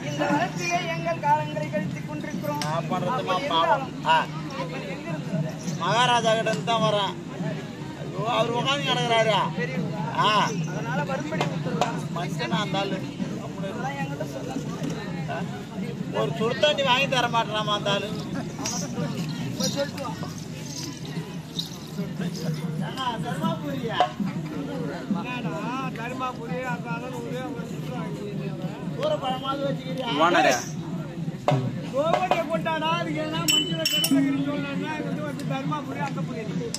இந்த வளர்ச்சியை எங்கள் காலங்களை கழித்துக் கொண்டிருக்கிறோம். மகாராஜா கிட்ட இருந்து தான் வரேன். அவர் உட்காந்து கிடக்குறாரு. அதனால மறுபடி மனுஷனா இருந்தாலும் ஒரு சுடுத்தாண்டி வாங்கி தர மாட்டேறாமா இருந்தாலும் தர்மாபுரி பழமாவது வச்சுக்கிறியா கோவடியை போட்டாடா அதுக்கு எல்லாம் மனுஷன கடலகிரி சொல்லணும்னா வந்து தர்மாபுரி அங்க போயிருக்கு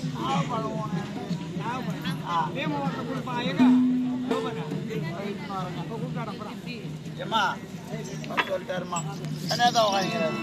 நேமத்தை கொடுப்பான் எங்க கூப்பிட்டாடப்படாம் ஏமா சொல்லிட்டாருமா என்னதான் வாங்கிக்கிறாரு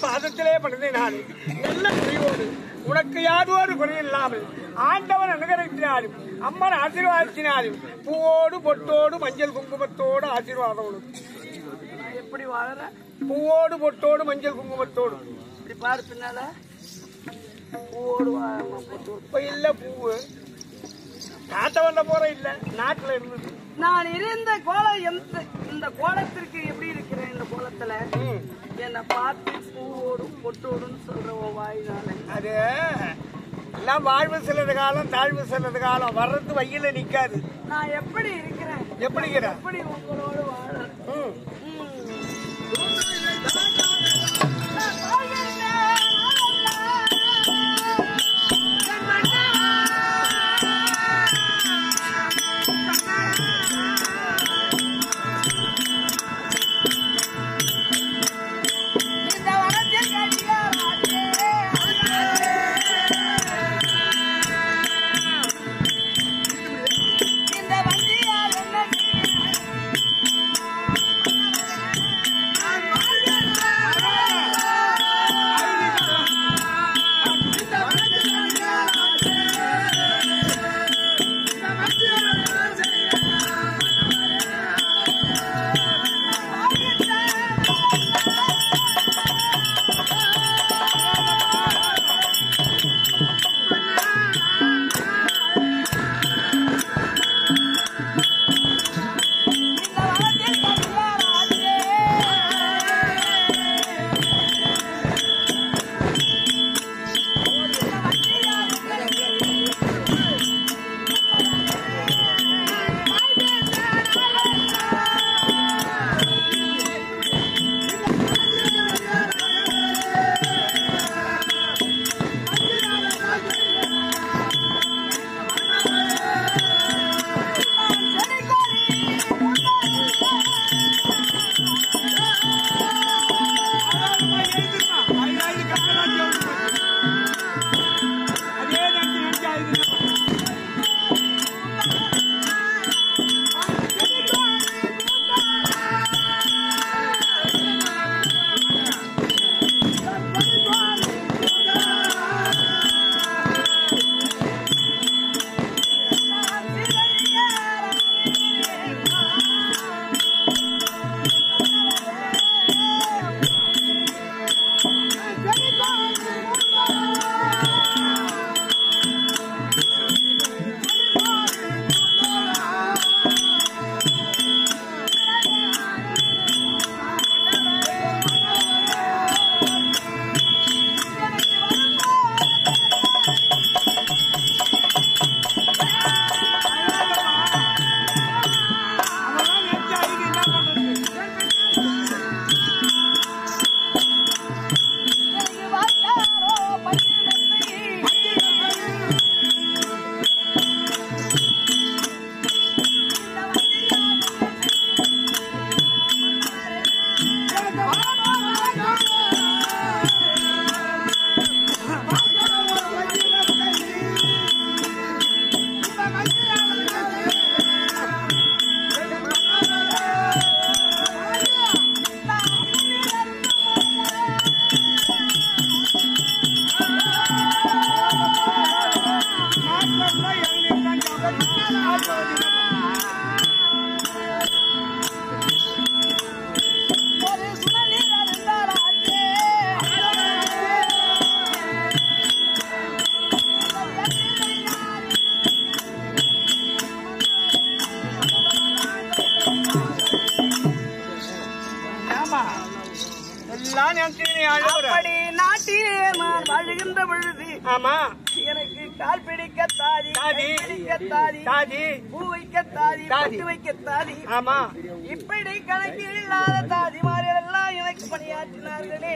பாதத்திலே படுத்தினார். நல்ல குறையோடு உனக்கு யாதோடு குறையில்லாமல் ஆண்டவன் அனுகரித்தினாலும் அம்மன் ஆசீர்வாதத்தினாலும் பூவோடு பொட்டோடு மஞ்சள் குங்குமத்தோடு ஆசீர்வாதம். எப்படி வாழற? பூவோடு பொட்டோடு மஞ்சள் குங்குமத்தோடு இப்படி பாரு பின்னால பூவோடு இப்ப இல்ல பூவு காட்ட வந்த போற இல்ல நாட்டுல இருந்தது. நான் இருந்த கோலம் இந்த கோலத்திற்கு எப்படி இருக்கிறேன்? இந்த கோலத்துல என்னை பார்த்து பூவோடு பொட்டோடுன்னு சொல்ற வாயினால அது எல்லாம் வாழ்வு சிலது காலம் தாழ்வு சிலது காலம் வர்றது வகையில நிக்காது. நான் எப்படி இருக்கிறேன்? எப்படி உங்களோடு வாழ எல்லாம் அப்படி நாட்டிலே நான் வாழுகின்ற பொழுது ஆமா எனக்கு கால் பிடிக்க தாதி பிடிக்க தாதி பூ வைக்க தாதி பட்டு வைக்க தாதி ஆமா இப்படி கணக்கில் இல்லாத தாதிமார்கள் எல்லாம் எனக்கு பணியாற்றினார்களே.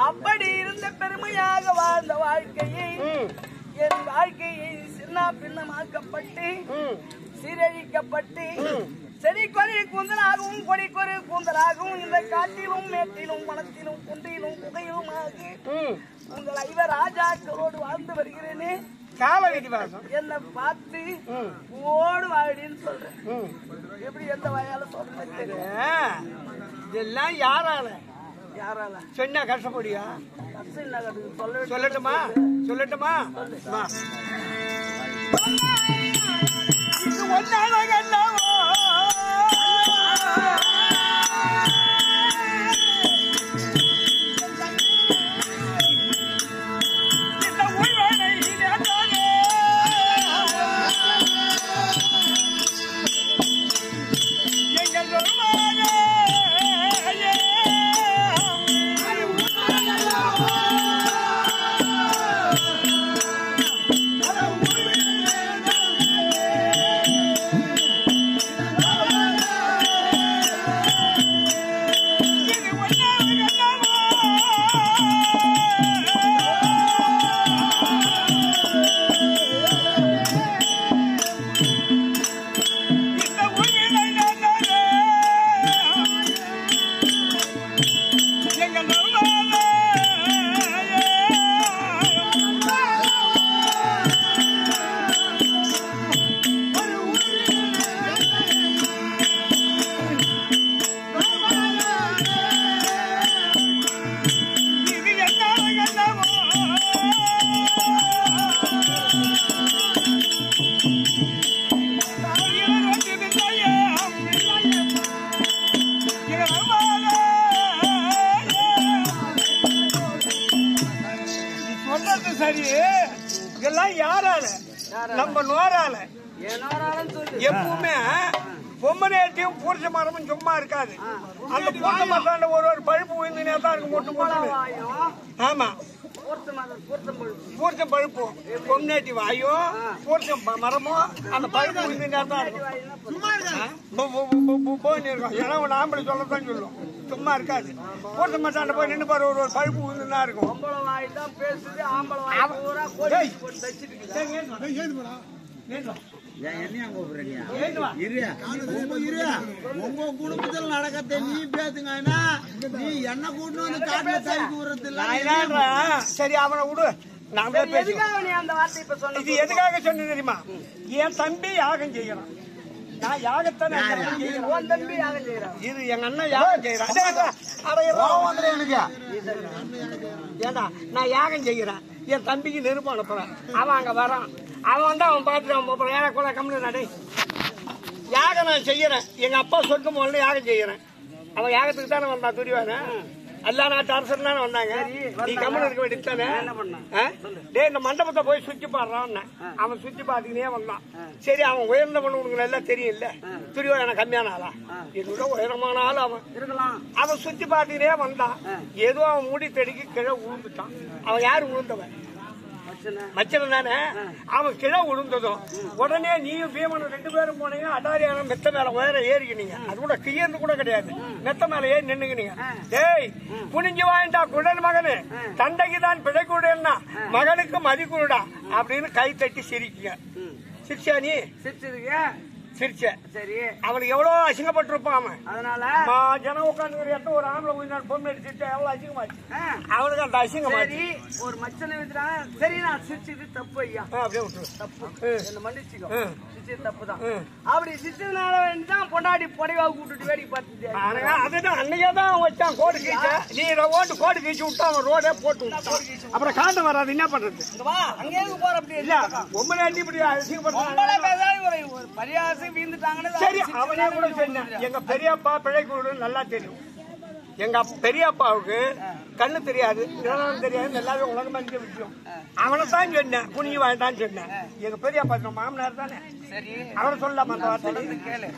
அப்படி இருந்த பெருமையாக வாழ்ந்த வாழ்க்கையை என் வாழ்க்கையை சின்ன பின்னமாக்கப்பட்டு சீரழிக்கப்பட்டு செடி கொடி கூந்தலாகவும் கொடி கொடி கூந்தலாகவும் இந்த காட்டிலும் மேட்டிலும் வனத்திலும் குன்றிலும் புகையிலுமாக உங்கள் ஐவர் ராஜாக்களோடு வாழ்ந்து வருகிறேனே. கால விதிவாசம் என்ன பார்த்து ஓடு வாடின்னு சொல்றேன். எப்படி எந்த வயால சொல்றேன் இதெல்லாம் யாரால சொன்னா கஷ்டப்படியா? சொல்லட்டுமா சொல்லட்டுமா? இது ஒன்னாக சரி. இதெல்லாம் யாரால? நம்ம நோரால. எப்பவுமே பொம்மனேட்டியும் பூர்ச்ச மரமும் சும்மா இருக்காது. அந்த பூர்ச்ச மரத்தாண்ட ஒரு பழுப்பு விழுந்துனே தான் இருக்கு மொட்டு மொட்டு. ஆமா பூர்ச்சம் பழுப்பு பொம்மனேட்டி வாயும் பூர்ச்சம் மரமும் அந்த பழுப்பு விழுந்துனே தான் இருக்கும். போயின்னு இருக்கும். ஏன்னா ஒரு ஆம்பளை சொல்லத்தான் சொல்லும், சும்மா இருக்காது. பூர்ச்ச மரத்தாண்ட போய் நின்று பாரு, ஒரு பழுப்பு விழுந்துனா இருக்கும். உங்க குடும்பத்தில் நடக்கத்தை நீ பேசுங்க. நீ என்ன கூட்டு வந்து காட்டுல தவிக்க விடுறது இல்ல. சரி அவனை விடு, நாம இது எதுக்காக சொன்ன தெரியுமா? என் தம்பி யாகம் செய்யறான், நான் யாகத்தானே தம்பி யாகம் செய்யறான். இது எங்க அண்ணன் யாகம் செய்யறான். ஏண்டா நான் யாகம் செய்யறேன், என் தம்பிக்கு நெருப்பு அனுப்புறேன். அவன் அங்க வரான், அவன் வந்து அவன் பார்த்துட்டு அவன் ஏன்னா கூட கம்மியா நடை யாகம் நான் செய்யறேன். எங்க அப்பா சொர்க்கம் போல யாகம் செய்யறேன். அவன் யாகத்துக்கு தானே வந்தான் துரிவான. எல்லா நாட்டு அரசர் தானே வந்தாங்க. நீ கம்மன் இருக்க வேண்டியதானே. டே இந்த மண்டபத்தை போய் சுற்றி பாடுறான். அவன் சுற்றி பார்த்துக்கினே வந்தான். சரி அவன் உயர்ந்த பண்ணவனுக்கு எல்லாம் தெரியும் இல்ல, துரிவான எனக்கு கம்மியான ஆளா, என்னோட உயரமான ஆள் அவன் இருக்கலாம். அவன் சுற்றி பார்த்துக்கினே வந்தான். ஏதோ அவன் மூடி தடிக்கு கீழே விழுந்துட்டான். அவன் யாரு விழுந்தவன்? மச்சன் தானே. அவன் கிழ விழுந்ததும் உடனே நீயும் பீமனும் 2 பேரும் போனீங்க. அடாரியான மெத்த மேல உயர ஏறிக்கினீங்க. அது கூட கியர்ந்து கூட கிடையாது, மெத்த மேல ஏறி நின்னுக்கினீங்க. டேய் குனிஞ்சு வாய்ந்தா குடல் மகனு, தந்தைக்கு தான் பிழைக்கூடா, மகனுக்கு மதிக்குடா அப்படின்னு கை தட்டி சிரிக்க. சிரிச்சா நீ? சிரிச்ச. சரி அவனுக்கு எவ்வளவு அசிங்கப்பட்டிருப்பான் அவன். அதனால ஜனம் உட்காந்து இடத்த ஒரு ஆம்பளை கொஞ்சம் பொண்ணு அடிச்சுட்டா எவ்வளவு அசிங்கமாச்சு அவனுக்கு. அந்த அசிங்கமாச்சு ஒரு மச்சனை விட்டுறாங்க. சரி நான் சிரிச்சது தப்பு ஐயா, அப்படியே விட்டு தப்பு என்ன மன்னிச்சுக்கோ, சிரிச்சது தப்பு தான். அப்படி சிரிச்சதுனால வேண்டிதான் பொண்டாடி புடவா கூப்பிட்டு வேடிக்கை பார்த்துட்டு. அதுதான் அன்னைக்கே தான் வச்சான் கோடு கீச்ச. நீ ஓட்டு கோடு கீச்சு விட்டு அவன் ரோடே போட்டு அப்புறம் காண்டம் வராது. என்ன பண்றது? அங்கே போற அப்படி இல்ல பொம்பளை அடி இப்படி அசிங்கப்படுறாங்க. ஒரு பரியாசம் வீந்துட்டாங்கன்னு. சரி அவனே கூட சொன்னேன், எங்க பெரியப்பா பிழைக்கூடு நல்லா தெரியும். எங்க பெரியப்பாவுக்கு கண்ணு தெரியாது, நிலம் தெரியாது, எல்லாரும் உலகம் மதிக்க விஷயம். அவனை தான் சொன்னேன், குனிஞ்சு வாண்டான்னு சொன்னேன். எங்க பெரியப்பா மாமனார் தானே, சரி அவரை சொல்லலாமா அந்த வார்த்தை? கேளு,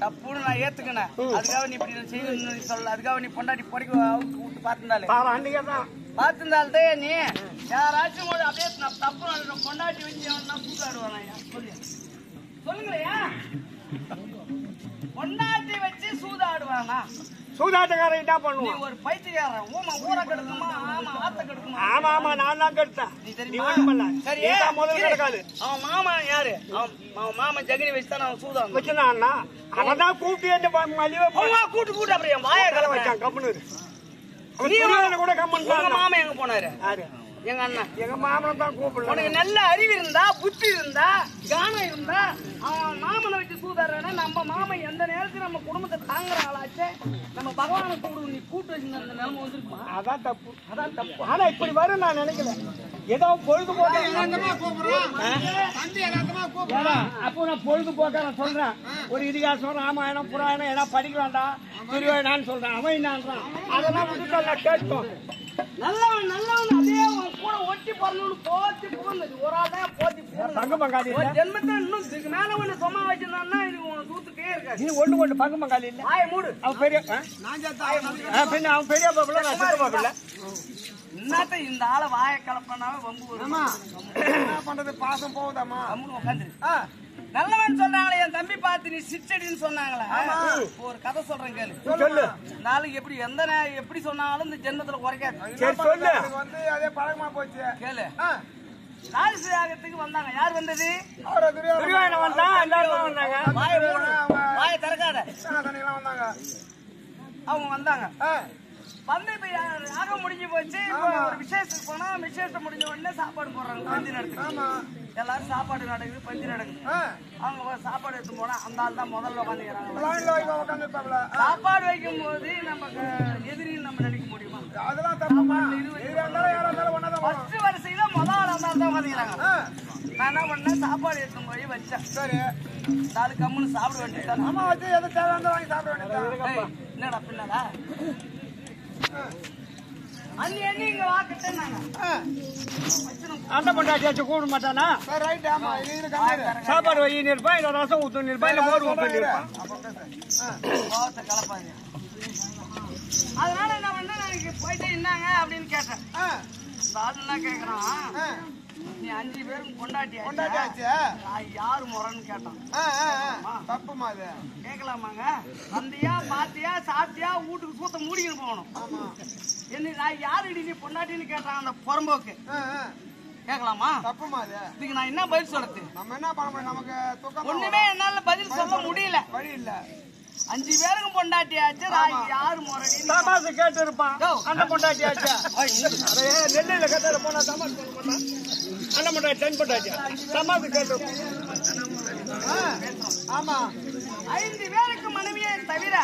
தப்புன்னு நான் ஏத்துக்கினேன். அதுக்காக நீ இப்படி செய்யணும்னு சொல்லல. அதுக்காக நீ பொண்டாட்டி பொடிக்க விட்டு பார்த்திருந்தாலே அன்னைக்கே தான் பார்த்திருந்தாலே நீ யாராச்சும் போது அப்படியே தப்பு பொண்டாட்டி வச்சு சூதாடுவானா? சொல்லுங்களேயா, பொண்டாட்டி வச்சு சூதாடுவானா? சூதாட்டக்காரன் என்ன பண்ணுவான்? நீ ஒரு பைத்தியக்காரன். ஊமா ஊர கெடுக்குமா? ஆமா ஆத்த கெடுக்குமா? ஆமா ஆமா நான் தான் கெடுத்தேன். நீ தெரியுமா? சரி முதல்ல கிடக்காது. அவன் மாமா யாரு? அவன் மாமா ஜெகனி வச்சுதான் அவன் சூதான் வச்சுனா அவன் தான் கூப்பிட்டு மலிவா கூட்டு அப்புறம் வாய கலை வச்சான். கம்முன்னு கூட கம்மன். மாமா எங்க போனாரு? எங்க அண்ணன். எங்க மாமனை தான் கூப்பிடல. உனக்கு நல்ல அறிவு இருந்தா, புத்தி இருந்தா, கானம் இருந்தா, அவன் மாமனை வச்சு சூதாடுறா. நம்ம மாமன் எந்த நேரத்துக்கு நம்ம குடும்பத்தை தாங்குற ஆளாச்சே. நம்ம பகவானை கூப்பிடு, நீ கூட்டு வச்சிருந்த அந்த நிலைமை வந்துருக்குமா? அதான் தப்பு, அதான் தப்பு. ஆனா இப்படி வரும் நான் நினைக்கல. ஏதோ பொழுதுபோக்க அப்போ நான் பொழுதுபோக்க நான் சொல்றேன். ஒரு இதிகாசம், ராமாயணம், புராணம் ஏன்னா படிக்கலாம்டா, திருவேணான்னு சொல்றேன். அவன் என்னன்றான், அதெல்லாம் விட்டுட்டு நான் கேட்போம். நல்லவன் நல்லவன் அதே கூட ஒட்டி போறணும்னு போத்தி போனது ஒரு ஆள் தான் போத்தி பங்கு பங்காளி ஜென்மத்தை இன்னும் இதுக்கு மேல ஒண்ணு சும்மா வச்சிருந்தான்னா இது தூத்துட்டே இருக்காது. நீ ஒண்ணு பங்கு பங்காளி இல்ல. வாய மூடு. அவன் பெரிய அவன் பெரிய பாப்பில நான் சின்ன பாப்பில என்னத்த இந்த ஆளை வாய கலப்பனாவே வம்பு என்ன பண்றது? பாசம் போகுதாமா? உட்காந்து நல்லவன் சொன்னாங்களே, என் தம்பி பார்த்து நீ சிச்சடின்னு சொன்னாங்களே. ஒரு கதை சொல்றேன் கேளு. சொல்லு. நாளைக்கு எப்படி எந்த எப்படி சொன்னாலும் இந்த ஜென்மத்துல குறைக்காது. சொல்லு. அதே பழக்கமா போச்சு. கேளு. ராஜச யாகத்துக்கு வந்தாங்க. யார் வந்தது? திருவேணம் வந்தா, எல்லாரும் வந்தாங்க. வாய மூடு, வாய திறக்காத. வந்தாங்க. அவங்க வந்தாங்க. வந்து இப்ப யாகம் முடிஞ்சு போச்சு. ஒரு விசேஷத்துக்கு போனா விசேஷம் முடிஞ்ச உடனே சாப்பாடு போடுறாங்க. பந்தி நடக்குது. எல்லாரும் சாப்பாடு நடக்குது, பந்தி நடக்குது. அவங்க சாப்பாடு எடுத்து போனா அந்த ஆள் தான் முதல்ல உட்காந்துக்கிறாங்க. சாப்பாடு வைக்கும் போது நம்ம எதிரின்னு நம்ம நினைக்க முடியுமா? அதெல்லாம் தப்புமா. ஃபர்ஸ்ட் வரிசையில முதல் ஆள் அந்த ஆள் தான் உட்காந்துக்கிறாங்க. நான் என்ன பண்ணேன், சாப்பாடு எடுத்து போய் வச்சேன். சரி, நாலு கம்முன்னு சாப்பிட வேண்டியது. அம்மா வச்சு எது தேவையான வாங்கி சாப்பிட வேண்டியது. என்னடா பின்னடா அண்ணி இங்க வாக்கிட்டேன். அந்த பொண்டாட்டியாச்சும் கூப்பிட மாட்டானா? சாப்பாடு வை நிற்பா, இல்ல ரசம் ஊத்து நிற்பா, இல்ல மோர் ஊத்து நிற்பா. கோவத்தை கலப்பாங்க. அதனால என்ன பண்ண, நான் போயிட்டு என்னங்க அப்படின்னு கேட்டேன். என்ன கேக்குறான், நீ 5 பேரும் கொண்டாட்டியாச்சு, யாரு முறைன்னு கேட்டான். தப்புமா அது கேட்கலாமாங்க? வந்தியா, பாத்தியா, சாப்பிட்டியா, வீட்டுக்கு சூத்த மூடிக்கிட்டு போகணும். என்ன நான் யாரு நீ பொண்டாட்டின்னு கேட்டான் அந்த புறம்போக்கு. கேட்கலாமா? தப்புமா அது. இதுக்கு நான் என்ன பதில் சொல்றது? நம்ம என்ன பண்ண முடியும்? நமக்கு ஒண்ணுமே என்னால பதில் சொல்ல முடியல. வழி இல்ல. 5 பேருக்கும் பொண்டாட்டியாச்சு, யாரு முறைன்னு தமாசு கேட்டு இருப்பான். அந்த பொண்டாட்டியாச்சா நெல்லையில கட்டாத போனா தமாசு சொல்ல மாட்டான். அந்த பொண்டாட்டி தென் பொண்டாட்டியா தமாசு கேட்டு ஆமா. 5 பேருக்கு மனைவியே தவிர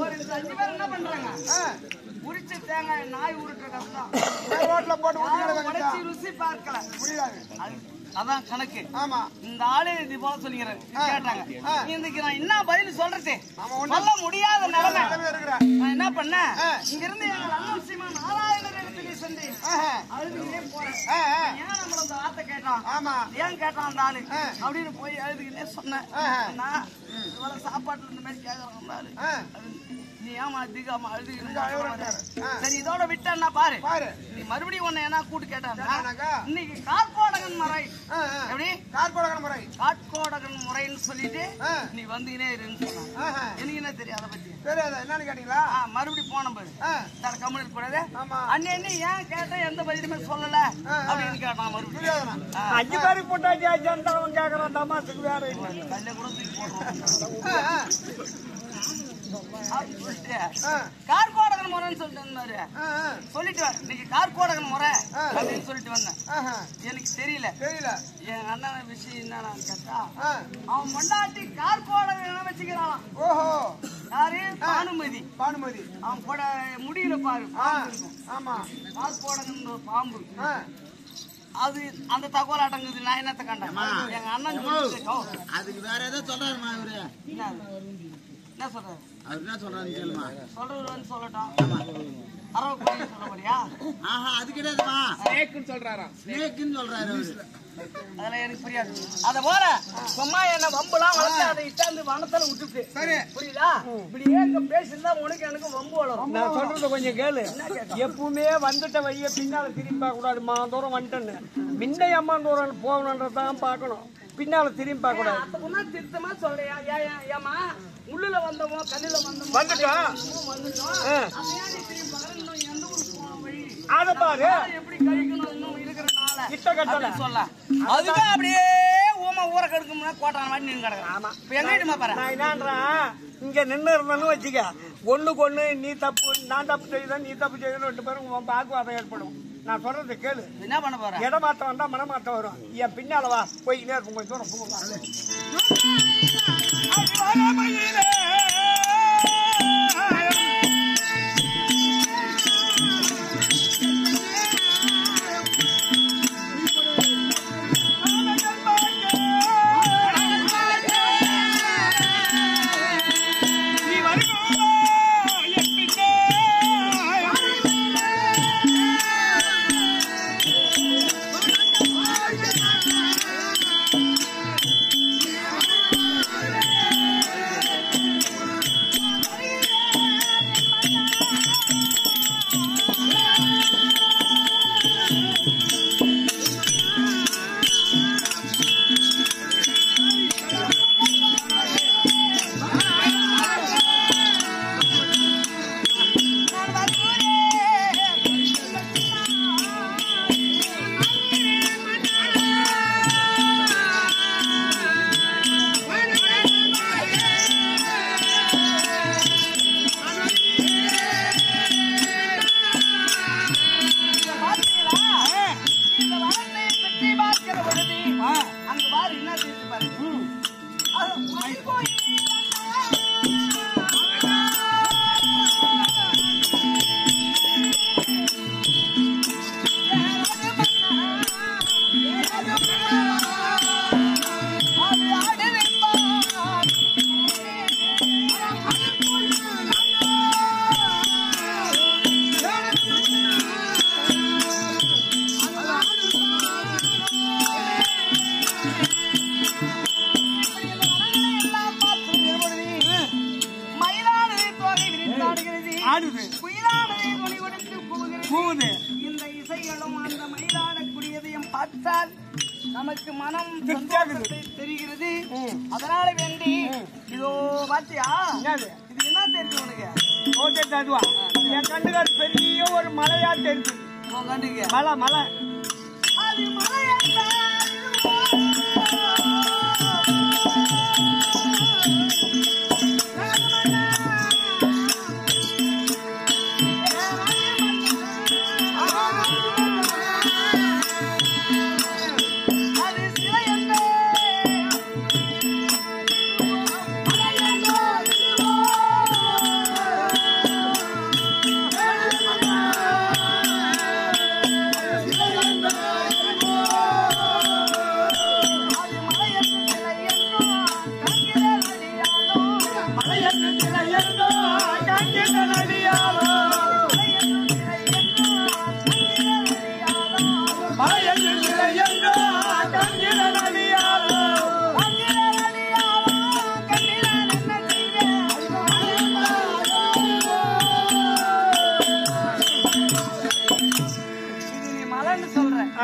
ஒரு 5 பேர் என்ன பண்றாங்க, உரிச்ச தேங்காய் நாய் உருட்டுற கஷ்டம். ரோட்ல போட்டு உடைச்சி ருசி பார்க்கல முடியாது. அதான் கணக்கு. ஆமா. இந்த ஆளு இது போல சொல்லிக்கிறேன் கேட்டாங்க. இதுக்கு நான் என்ன பதில் சொல்றது? சொல்ல முடியாத நிலைமை. நான் என்ன பண்ணேன், இங்க இருந்து எங்க அண்ணன் சீமா நாராயணர் இடத்துல சென்று அழுதுகிட்டே போறேன். ஏன் நம்மள அந்த வார்த்தை கேட்டான், ஏன் கேட்டான் அந்த ஆளு அப்படின்னு போய் அழுதுகிட்டே சொன்னேன். நான் இவ்வளவு சாப்பாட்டுல இந்த மாதிரி கேட்கறான் அந்த ஆளு. நீ ஏமா அதிகமா அழுது? சரி இதோட விட்டா பாரு, நீ மறுபடியும் உன்னை என்ன கூட்டு கேட்டாங்க. இன்னைக்கு கார்கோடகன் முறை, எப்படி கார்கோடகன் முறை, காட்கோடகன் முறைன்னு சொல்லிட்டு நீ வந்தீனே இருன்னு சொன்னாங்க. எனக்கு என்ன தெரியும் அதை பத்தி? தெரியாது. என்னன்னு கேட்டீங்களா? மறுபடியும் போன பாரு கம்யூனிட் கூடாது. அண்ணி ஏன் கேட்ட எந்த பதிலுமே சொல்லல அப்படின்னு கேட்டான். மறுபடியும் 5 பேருக்கு பொண்டாட்டியாச்சான்னு அவன் கேட்கறான். தமாசுக்கு வேற கல்ல கூட தூக்கி போடுறான். கார்கோடகன் முறைன்னு சொல்லிட்டு இருந்தாரு. சொல்லிட்டு இன்னைக்கு கார்கோடகன் முறை அப்படின்னு சொல்லிட்டு வந்தேன். எனக்கு தெரியல. என் அண்ணன் விஷயம் என்னன்னு கேட்டா, அவன் பொண்டாட்டி கார்கோடகன் வச்சுக்கிறான். ஓஹோ. யாரு? பானுமதி. பானுமதி. அவன் கூட முடியல பாரு. ஆமா. கார்கோடகன் பாம்பு. அது அந்த தகவல் அடங்குது. நான் என்னத்த கண்டேன், எங்க அண்ணன் அதுக்கு வேற ஏதோ சொல்றாருமா இவரு. என்ன சொல்றாரு? அவர் என்ன சொல்றாருன்னு கேளுமா. சொல்றது வந்து சொல்லட்டும். அரவக்குடி சொல்ல போறியா? ஆஹா, அது கிடையாதுமா. ஸ்னேக்னு சொல்றாராம். ஸ்னேக்னு சொல்றாரு அவரு. அதெல்லாம் எனக்கு புரியாது. அத போல சும்மா என்ன வம்புலாம் வளர்த்து அதை இட்டாந்து வனத்துல விட்டுட்டு சரி புரியுதா? இப்படி ஏங்க பேசிருந்தா உனக்கு எனக்கு வம்பு வளரும். நான் சொல்றத கொஞ்சம் கேளு. எப்பவுமே வந்துட்ட வழிய பின்னால திரும்பி பார்க்க கூடாது. தூரம் வந்துட்டேன்னு முன்னை அம்மா தூரம் போகணுன்றதான் பார்க்கணும். பின்னால திரும்பி பார்க்க கூடாது. அப்ப திருத்தமா சொல்றியா? ஏமா உள்ளுல வந்தோமோ கல்லுல வந்தோமோ வந்துட்டோம். அத பாரு எப்படி கழிக்கணும் இருக்கிறனால கிட்ட கட்டல சொல்ல. அதுக்கு அப்படியே ஊமா ஊற கெடுக்கும்னா கோட்டான மாதிரி நின்று கிடக்குறேன். ஆமா இப்ப எங்கிட்டுமா பாரு. நான் என்னன்றேன், இங்க நின்று இருந்தேன்னு வச்சுக்க, ஒண்ணுக்கு ஒண்ணு நீ தப்பு நான் தப்பு செய்யுதான், நீ தப்பு செய்யணும், 2 பேரும் பாக்குவாதம் ஏற்படும். நான் சொல்றது கேளு. என்ன பண்ண போறேன்? இடமாட்டம் வந்தா மனமாட்டம் வரும். என் பின்னால வா, போய் நேரம் கொஞ்சம் தூரம் போங்க. இந்த இசைகளும் அந்த மயிலாடக்கூடியதையும் பார்த்தால் நமக்கு மனம் தெரிகிறது. அதனால வேண்டி இதோ பாத்தியா, இது என்ன தெரியுது உனக்கு? என் கண்ணுக்கார் பெரிய ஒரு மலையா தெரியுது. உன் கண்ணுக்கு மலை மலை அது மலையா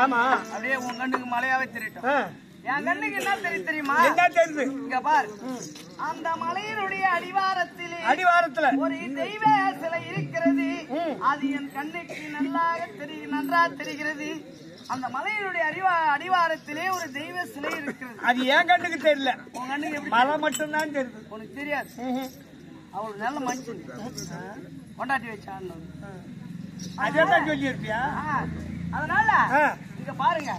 ஆமா அப்படியே உன் கண்ணுக்கு மலையாவே தெரியும். என் கண்ணுக்கு என்ன தெரியுமா? என்ன தெரியுது? இங்க பாரு, அந்த மலையினுடைய அடிவாரத்துல ஒரு தெய்வ சிலை இருக்கிறது. அது என் கண்ணுக்கு நன்றா தெரிகிறது. அந்த மலையினுடைய அடிவாரத்திலே ஒரு தெய்வ சிலை இருக்கிறது. அது என் கண்ணுக்கு தெரியல. உன் கண்ணுக்கு மலை மட்டும் தான் தெரியுது. உனக்கு தெரியாது. அவளுக்கு நல்ல மனுஷன் கொண்டாட்டி வச்சான்னு அதெல்லாம் சொல்லி இருப்பியா? அதனால இங்க பாருங்க,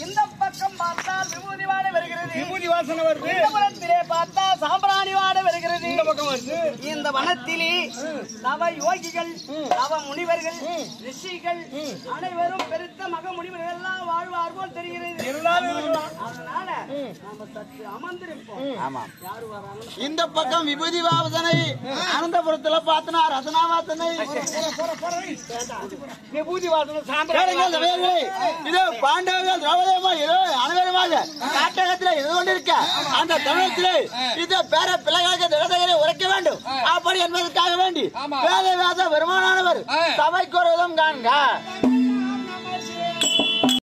இந்த பக்கம் பார்த்தால் விபூதி வாட வருகிறது, விபூதி வாசனை வருது. இந்த புறத்திலே பார்த்தா சாம்பிராணி வாட வருகிறது. இந்த பக்கம் வருது. இந்த வனத்திலே நவ யோகிகள், நவ முனிவர்கள், ரிஷிகள் அனைவரும் பெருத்த மக முனிவர்கள் எல்லாம் வாழ்வார் போல் தெரிகிறது. அதனால நாம சற்று அமர்ந்திருப்போம். யாரு வராங்க? இந்த பக்கம் விபூதி வாசனை, அனந்தபுரத்துல பார்த்தனா ரசனா வாசனை. விபூதி வாசனை சாம்பிராணி இது பாண்டவர்கள் அனைவருமாக காட்டகத்தில் இருந்து கொண்டிருக்க அந்த தமிழத்திலே இது பேர பிள்ளைகளுக்கு திடதகரை உரைக்க வேண்டும் அப்படி என்பதற்காக வேண்டி வேதவியாச பெருமானானவர் சபைக்கு ஒரு விதம் காண்க.